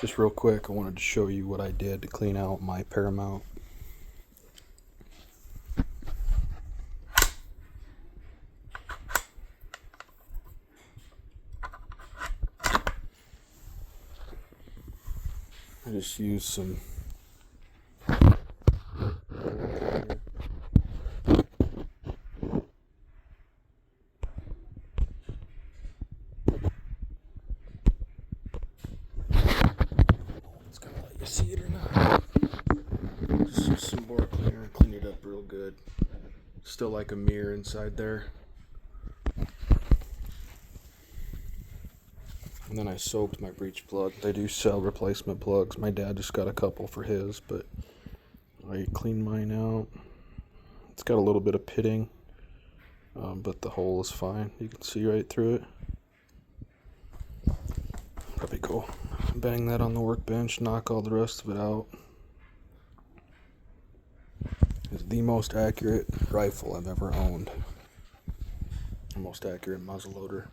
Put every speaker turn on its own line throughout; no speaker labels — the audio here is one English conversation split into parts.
Just real quick, I wanted to show you what I did to clean out my Paramount. I just used some you see it or not. Just use some more cleaner and clean it up real good. Still like a mirror inside there. And then I soaked my breech plug. They do sell replacement plugs. My dad just got a couple for his, but I cleaned mine out. It's got a little bit of pitting, but the hole is fine. You can see right through it. Probably go bang that on the workbench, knock all the rest of it out. It's the most accurate rifle I've ever owned. The most accurate muzzleloader.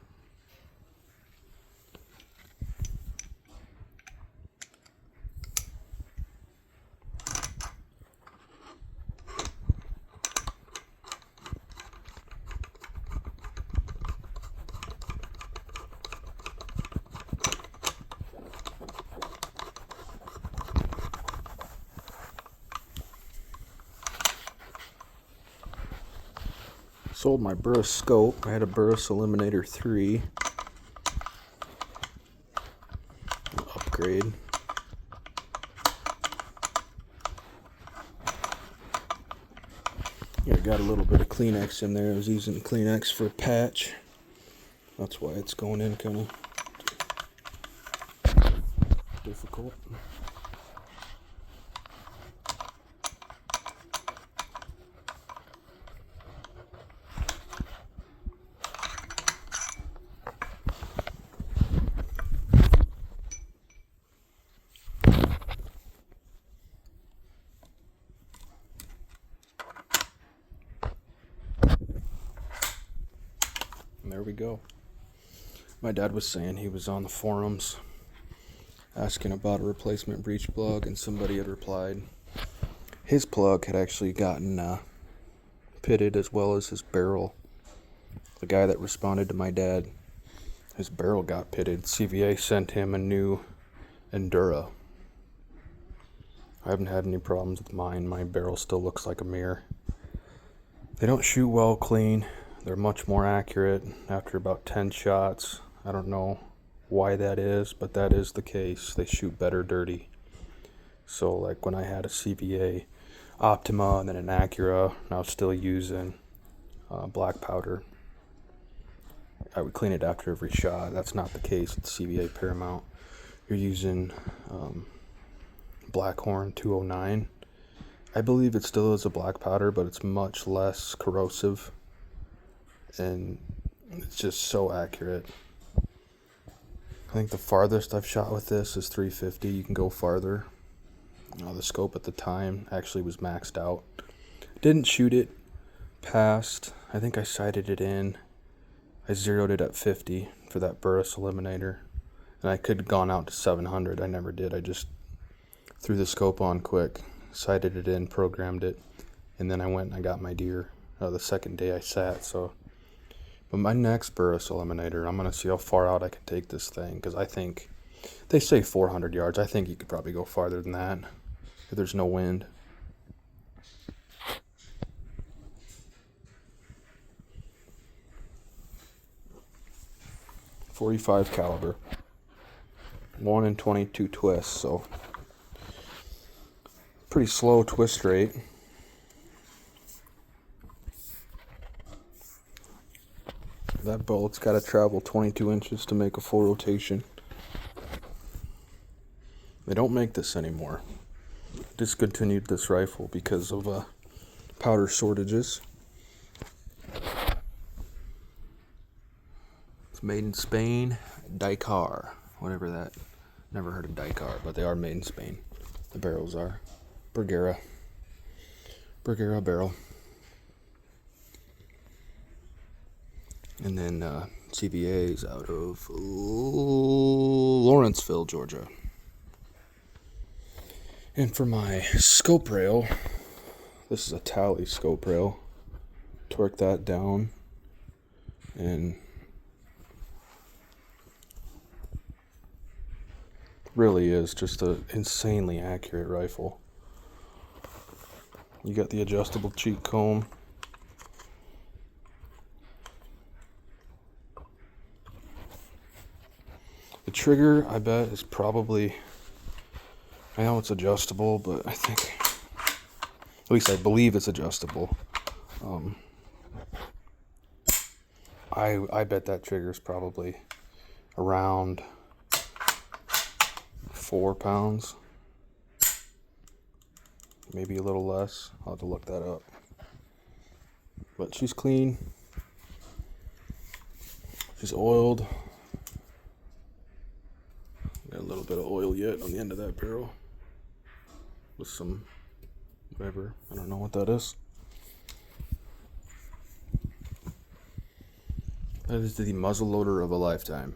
Sold my Burris scope. I had a Burris Eliminator 3. Upgrade. Yeah, I got a little bit of Kleenex in there. I was using Kleenex for a patch. That's why it's going in kind of difficult. And there we go. My dad was saying he was on the forums asking about a replacement breech plug, and somebody had replied his plug had actually gotten pitted as well as his barrel. The guy that responded to my dad, his barrel got pitted. CVA sent him a new Endura. I haven't had any problems with mine. My barrel still looks like a mirror. They don't shoot well clean. They're much more accurate after about 10 shots. I don't know why that is, but that is the case. They shoot better dirty. So like when I had a CVA Optima and then an Acura, and I was still using black powder, I would clean it after every shot. That's not the case with CVA Paramount. You're using Blackhorn 209. I believe it still is a black powder, but it's much less corrosive. And it's just so accurate. I think the farthest I've shot with this is 350. You can go farther. The scope at the time actually was maxed out. Didn't shoot it past, I think I sighted it in. I zeroed it at 50 for that Burris Eliminator. And I could have gone out to 700. I never did. I just threw the scope on quick, sighted it in, programmed it, and then I went and I got my deer the second day I sat. But my next Burris Eliminator, I'm going to see how far out I can take this thing, because I think, they say 400 yards. I think you could probably go farther than that if there's no wind. .45 caliber. 1 in 22 twists, so pretty slow twist rate. That bullet's got to travel 22 inches to make a full rotation. They don't make this anymore. Discontinued this rifle because of powder shortages. It's made in Spain. Dakar, whatever that. Never heard of Dakar, but they are made in Spain. The barrels are Bergara barrel. And then CVA is out of Lawrenceville, Georgia. And for my scope rail, this is a Tally scope rail. Torque that down, and really is just an insanely accurate rifle. You got the adjustable cheek comb. The trigger, I bet, is probably, I know it's adjustable, but I think, at least I believe it's adjustable. I bet that trigger is probably around 4 pounds, maybe a little less. I'll have to look that up. But she's clean. She's oiled. Got a little bit of oil yet on the end of that barrel with some whatever, I don't know what that is. That is the muzzleloader of a lifetime.